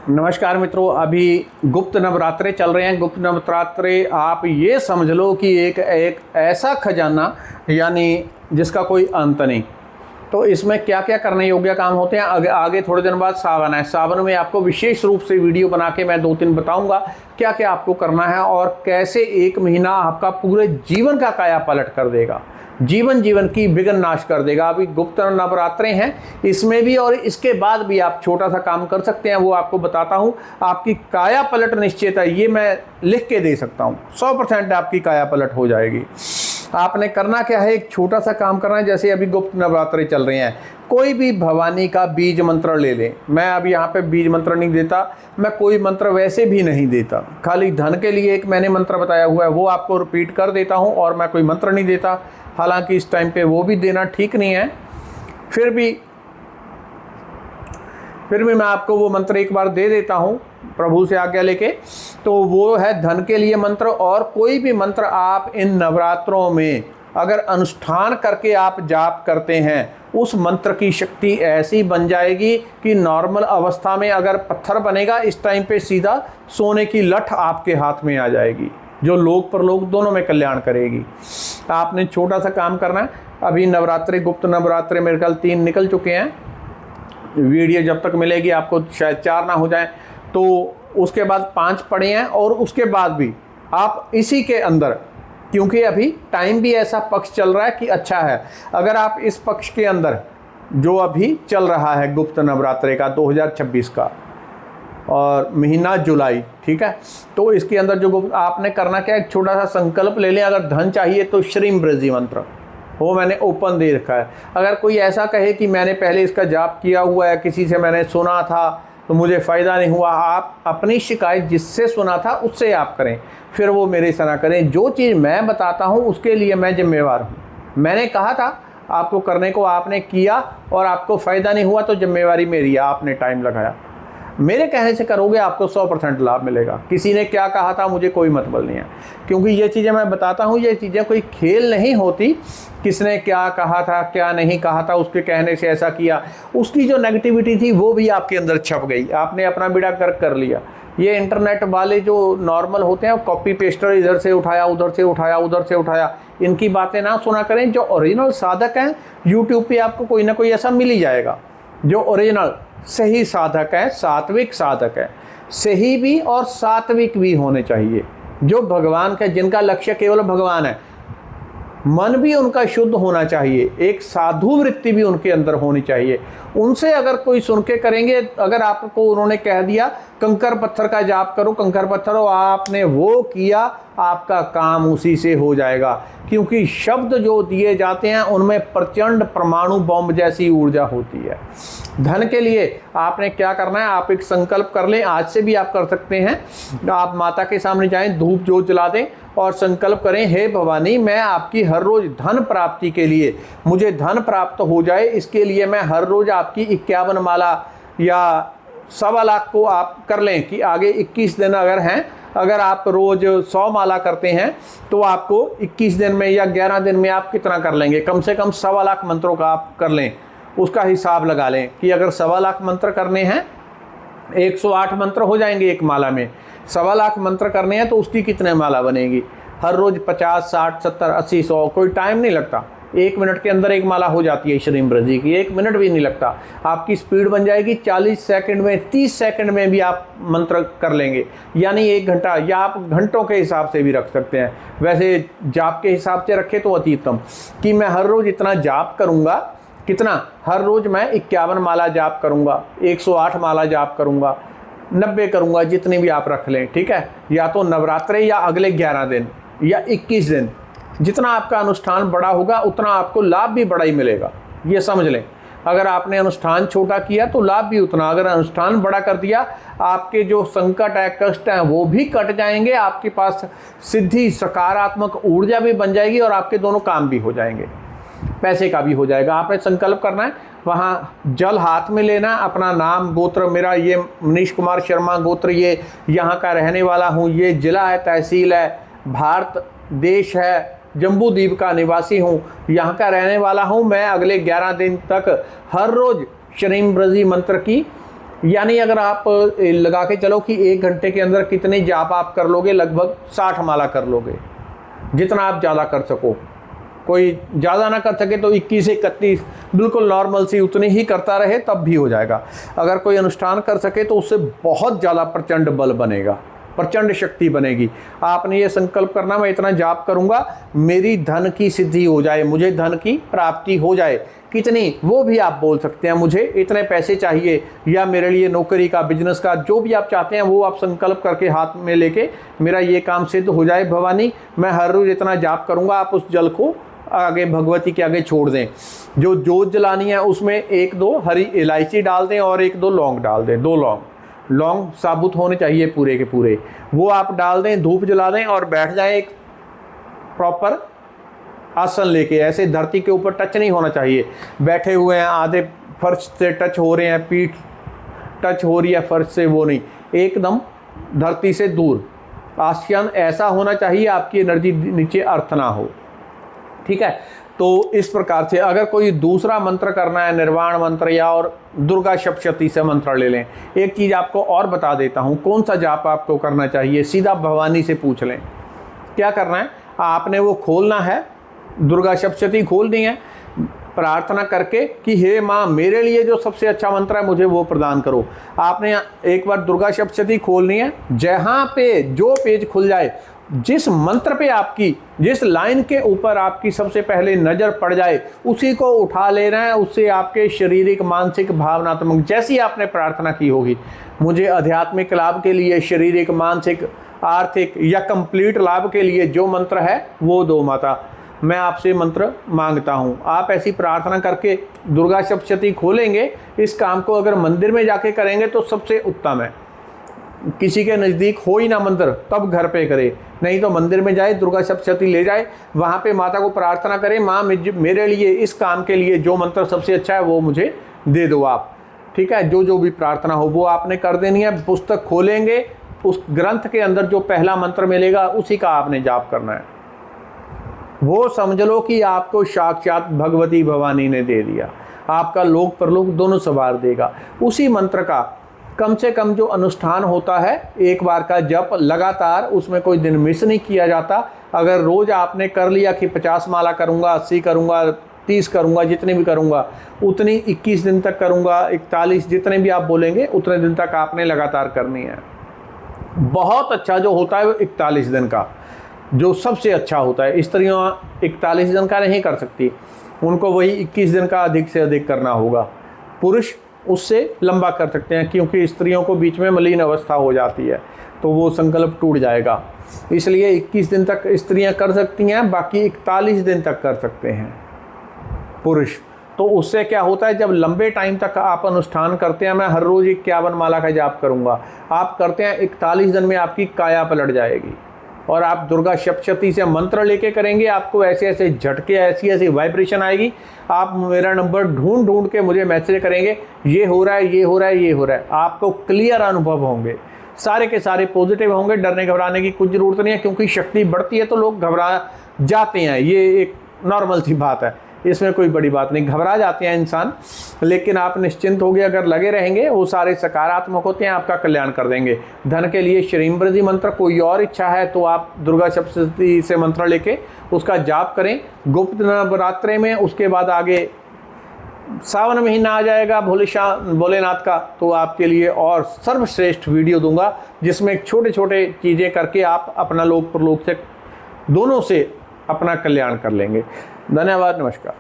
नमस्कार मित्रों, अभी गुप्त नवरात्रे चल रहे हैं। गुप्त नवरात्रे आप ये समझ लो कि एक ऐसा खजाना यानी जिसका कोई अंत नहीं। तो इसमें क्या क्या करने योग्य काम होते हैं, आगे थोड़े दिन बाद सावन है। सावन में आपको विशेष रूप से वीडियो बना के मैं 2-3 बताऊंगा क्या क्या आपको करना है और कैसे एक महीना आपका पूरे जीवन का काया पलट कर देगा, जीवन की विघ्न नाश कर देगा। अभी गुप्त नवरात्रे हैं, इसमें भी और इसके बाद भी आप छोटा सा काम कर सकते हैं, वो आपको बताता हूँ। आपकी काया पलट निश्चित है, ये मैं लिख के दे सकता हूँ। 100% आपकी काया पलट हो जाएगी। आपने करना क्या है, एक छोटा सा काम करना है। जैसे अभी गुप्त नवरात्रे चल रहे हैं, कोई भी भवानी का बीज मंत्र ले लें। मैं अब यहाँ पे बीज मंत्र नहीं देता, मैं कोई मंत्र वैसे भी नहीं देता। खाली धन के लिए एक मैंने मंत्र बताया हुआ है, वो आपको रिपीट कर देता हूँ और मैं कोई मंत्र नहीं देता। हालांकि इस टाइम पे वो भी देना ठीक नहीं है, फिर भी मैं आपको वो मंत्र एक बार दे देता हूँ प्रभु से आज्ञा लेके। तो वो है धन के लिए मंत्र। और कोई भी मंत्र आप इन नवरात्रों में अगर अनुष्ठान करके आप जाप करते हैं, उस मंत्र की शक्ति ऐसी बन जाएगी कि नॉर्मल अवस्था में अगर पत्थर बनेगा, इस टाइम पे सीधा सोने की लठ आपके हाथ में आ जाएगी, जो लोक परलोक दोनों में कल्याण करेगी। आपने छोटा सा काम करना है। अभी नवरात्रे, गुप्त नवरात्रे मेरे ख्याल 3 निकल चुके हैं। वीडियो जब तक मिलेगी आपको शायद 4 ना हो जाए, तो उसके बाद 5 पड़े हैं। और उसके बाद भी आप इसी के अंदर, क्योंकि अभी टाइम भी ऐसा पक्ष चल रहा है कि अच्छा है, अगर आप इस पक्ष के अंदर जो अभी चल रहा है गुप्त नवरात्रे का 2026 का और महीना जुलाई, ठीक है, तो इसके अंदर जो आपने करना क्या है, एक छोटा सा संकल्प ले लें। अगर धन चाहिए तो श्रीम ब्रजी मंत्र, वो मैंने ओपन दे रखा है। अगर कोई ऐसा कहे कि मैंने पहले इसका जाप किया हुआ है, किसी से मैंने सुना था तो मुझे फ़ायदा नहीं हुआ, आप अपनी शिकायत जिससे सुना था उससे आप करें, फिर वो मेरे से ना करें। जो चीज़ मैं बताता हूँ उसके लिए मैं जिम्मेवार हूँ। मैंने कहा था आपको करने को, आपने किया और आपको फ़ायदा नहीं हुआ तो जिम्मेवारी मेरी है, आपने टाइम लगाया। मेरे कहने से करोगे आपको 100% लाभ मिलेगा। किसी ने क्या कहा था मुझे कोई मतलब नहीं है, क्योंकि ये चीज़ें मैं बताता हूँ, ये चीज़ें कोई खेल नहीं होती। किसने क्या कहा था, क्या नहीं कहा था, उसके कहने से ऐसा किया, उसकी जो नेगेटिविटी थी वो भी आपके अंदर छप गई, आपने अपना बेड़ा गर्क कर लिया। ये इंटरनेट वाले जो नॉर्मल होते हैं, कॉपी पेस्टर, इधर से उठाया उधर से उठाया उधर से उठाया, इनकी बातें ना सुना करें। जो ओरिजिनल साधक हैं, यूट्यूब पर आपको कोई ना कोई ऐसा मिल ही जाएगा जो ओरिजिनल सही साधक है, सात्विक साधक है। सही भी और सात्विक भी होने चाहिए, जो भगवान का, जिनका लक्ष्य केवल भगवान है। मन भी उनका शुद्ध होना चाहिए, एक साधु वृत्ति भी उनके अंदर होनी चाहिए। उनसे अगर कोई सुन के करेंगे, अगर आपको उन्होंने कह दिया कंकर पत्थर का जाप करो, कंकर पत्थर, और आपने वो किया, आपका काम उसी से हो जाएगा। क्योंकि शब्द जो दिए जाते हैं उनमें प्रचंड परमाणु बॉम्ब जैसी ऊर्जा होती है। धन के लिए आपने क्या करना है, आप एक संकल्प कर लें, आज से भी आप कर सकते हैं। आप माता के सामने जाएं, धूप जोत जला दें और संकल्प करें, हे भवानी, मैं आपकी हर रोज़ धन प्राप्ति के लिए, मुझे धन प्राप्त हो जाए, इसके लिए मैं हर रोज़ आपकी 51 माला या 1.25 लाख को आप कर लें कि आगे 21 दिन अगर हैं, अगर आप रोज़ 100 माला करते हैं तो आपको 21 दिन में या 11 दिन में आप कितना कर लेंगे, कम से कम 1.25 लाख मंत्रों का आप कर लें। उसका हिसाब लगा लें कि अगर 1.25 लाख मंत्र करने हैं, 108 मंत्र हो जाएंगे एक माला में। 1.25 लाख मंत्र करने हैं तो उसकी कितने माला बनेगी, हर रोज़ 50, 60, 70, 80, 100, कोई टाइम नहीं लगता। 1 मिनट के अंदर एक माला हो जाती है श्रीम ब्रजी की, 1 मिनट भी नहीं लगता। आपकी स्पीड बन जाएगी 40 सेकंड में, 30 सेकंड में भी आप मंत्र कर लेंगे, यानी 1 घंटा, या आप घंटों के हिसाब से भी रख सकते हैं। वैसे जाप के हिसाब से रखे तो अति उत्तम, कि मैं हर रोज़ इतना जाप करूँगा। कितना, हर रोज़ मैं 51 माला जाप करूँगा, 108 माला जाप करूँगा, 90 करूँगा, जितनी भी आप रख लें, ठीक है। या तो नवरात्रे या अगले 11 दिन या 21 दिन, जितना आपका अनुष्ठान बड़ा होगा उतना आपको लाभ भी बड़ा ही मिलेगा, ये समझ लें। अगर आपने अनुष्ठान छोटा किया तो लाभ भी उतना, अगर अनुष्ठान बड़ा कर दिया, आपके जो संकट है, कष्ट हैं, वो भी कट जाएंगे, आपके पास सिद्धि, सकारात्मक ऊर्जा भी बन जाएगी और आपके दोनों काम भी हो जाएंगे, पैसे का भी हो जाएगा। आपने संकल्प करना है, वहाँ जल हाथ में लेना, अपना नाम, गोत्र, मेरा ये मनीष कुमार शर्मा गोत्र, ये यहाँ का रहने वाला हूँ, ये जिला है, तहसील है, भारत देश है, जम्बू द्वीप का निवासी हूँ, यहाँ का रहने वाला हूँ। मैं अगले 11 दिन तक हर रोज़ श्रीम ब्रजी मंत्र की यानी अगर आप लगा के चलो कि 1 घंटे के अंदर कितने जाप आप कर लोगे, लगभग 60 माला कर लोगे, जितना आप ज़्यादा कर सको। कोई ज़्यादा ना कर सके तो 21 से 31 बिल्कुल नॉर्मल सी उतनी ही करता रहे तब भी हो जाएगा। अगर कोई अनुष्ठान कर सके तो उससे बहुत ज़्यादा प्रचंड बल बनेगा, प्रचंड शक्ति बनेगी। आपने ये संकल्प करना, मैं इतना जाप करूँगा, मेरी धन की सिद्धि हो जाए, मुझे धन की प्राप्ति हो जाए। कितनी, वो भी आप बोल सकते हैं, मुझे इतने पैसे चाहिए, या मेरे लिए नौकरी का, बिजनेस का, जो भी आप चाहते हैं वो आप संकल्प करके हाथ में लेके, मेरा ये काम सिद्ध हो जाए भवानी, मैं हर रोज़ इतना जाप करूँगा। आप उस जल को आगे भगवती के आगे छोड़ दें। जो जोत जलानी है उसमें 1-2 हरी इलायची डाल दें और 1-2 लौंग डाल दें। 2 लौंग साबुत होने चाहिए पूरे के पूरे, वो आप डाल दें, धूप जला दें और बैठ जाएं एक प्रॉपर आसन लेके। ऐसे धरती के ऊपर टच नहीं होना चाहिए, बैठे हुए हैं, आधे फर्श से टच हो रहे हैं, पीठ टच हो रही है फर्श से, वो नहीं, एकदम धरती से दूर। आसन ऐसा होना चाहिए आपकी एनर्जी नीचे अर्थ ना हो, ठीक है। तो इस प्रकार से अगर कोई दूसरा मंत्र करना है, निर्वाण मंत्र या और दुर्गा सप्तशती से मंत्र ले लें। एक चीज़ आपको और बता देता हूँ, कौन सा जाप आपको करना चाहिए, सीधा भवानी से पूछ लें। क्या करना है, आपने वो खोलना है, दुर्गा सप्तशती खोल दी है, प्रार्थना करके कि हे माँ, मेरे लिए जो सबसे अच्छा मंत्र है मुझे वो प्रदान करो। आपने एक बार दुर्गा सप्तशती खोलनी है, जहाँ पे जो पेज खुल जाए, जिस मंत्र पे आपकी, जिस लाइन के ऊपर आपकी सबसे पहले नज़र पड़ जाए, उसी को उठा लेना है। उससे आपके शारीरिक, मानसिक, भावनात्मक, जैसी आपने प्रार्थना की होगी, मुझे आध्यात्मिक लाभ के लिए, शारीरिक, मानसिक, आर्थिक या कंप्लीट लाभ के लिए जो मंत्र है वो दो माता, मैं आपसे मंत्र मांगता हूँ। आप ऐसी प्रार्थना करके दुर्गा सप्तशती खोलेंगे। इस काम को अगर मंदिर में जाके करेंगे तो सबसे उत्तम है। किसी के नज़दीक हो ही ना मंदिर, तब घर पे करे, नहीं तो मंदिर में जाए, दुर्गा सप्तशती ले जाए, वहाँ पे माता को प्रार्थना करें, माँ मेरे लिए इस काम के लिए जो मंत्र सबसे अच्छा है वो मुझे दे दो आप, ठीक है। जो जो भी प्रार्थना हो वो आपने कर देनी है। पुस्तक खोलेंगे, उस ग्रंथ के अंदर जो पहला मंत्र मिलेगा उसी का आपने जाप करना है। वो समझ लो कि आपको साक्षात भगवती भवानी ने दे दिया, आपका लोक परलोक दोनों संवार देगा। उसी मंत्र का कम से कम जो अनुष्ठान होता है, एक बार का जप लगातार, उसमें कोई दिन मिस नहीं किया जाता। अगर रोज़ आपने कर लिया कि 50 माला करूँगा, 80 करूँगा, 30 करूँगा, जितने भी करूँगा उतनी 21 दिन तक करूँगा, 41, जितने भी आप बोलेंगे उतने दिन तक आपने लगातार करनी है। बहुत अच्छा जो होता है वो 41 दिन का, जो सबसे अच्छा होता है। स्त्रियाँ 41 दिन का नहीं कर सकती, उनको वही 21 दिन का अधिक से अधिक करना होगा। पुरुष उससे लंबा कर सकते हैं, क्योंकि स्त्रियों को बीच में मलिन अवस्था हो जाती है तो वो संकल्प टूट जाएगा। इसलिए 21 दिन तक स्त्रियां कर सकती हैं, बाकी 41 दिन तक कर सकते हैं पुरुष। तो उससे क्या होता है, जब लंबे टाइम तक आप अनुष्ठान करते हैं, मैं हर रोज़ 51 माला का जाप करूँगा, आप करते हैं 41 दिन में आपकी काया पलट जाएगी। और आप दुर्गा सप्तशती से मंत्र लेके करेंगे, आपको ऐसे ऐसे झटके, ऐसी ऐसी वाइब्रेशन आएगी। आप मेरा नंबर ढूंढ ढूंढ के मुझे मैसेज करेंगे, ये हो रहा है, ये हो रहा है, ये हो रहा है। आपको क्लियर अनुभव होंगे, सारे के सारे पॉजिटिव होंगे। डरने घबराने की कुछ ज़रूरत नहीं है, क्योंकि शक्ति बढ़ती है तो लोग घबरा जाते हैं, ये एक नॉर्मल सी बात है, इसमें कोई बड़ी बात नहीं। घबरा जाते हैं इंसान, लेकिन आप निश्चिंत हो गए, अगर लगे रहेंगे, वो सारे सकारात्मक होते हैं, आपका कल्याण कर देंगे। धन के लिए श्रीमृति मंत्र, कोई और इच्छा है तो आप दुर्गा सप्तशती से मंत्र लेके उसका जाप करें गुप्त नवरात्रे में। उसके बाद आगे सावन महीना आ जाएगा भोलेनाथ का, तो आपके लिए और सर्वश्रेष्ठ वीडियो दूंगा, जिसमें छोटे छोटे चीज़ें करके आप अपना लोक परलोक से दोनों से अपना कल्याण कर लेंगे। धन्यवाद, नमस्कार।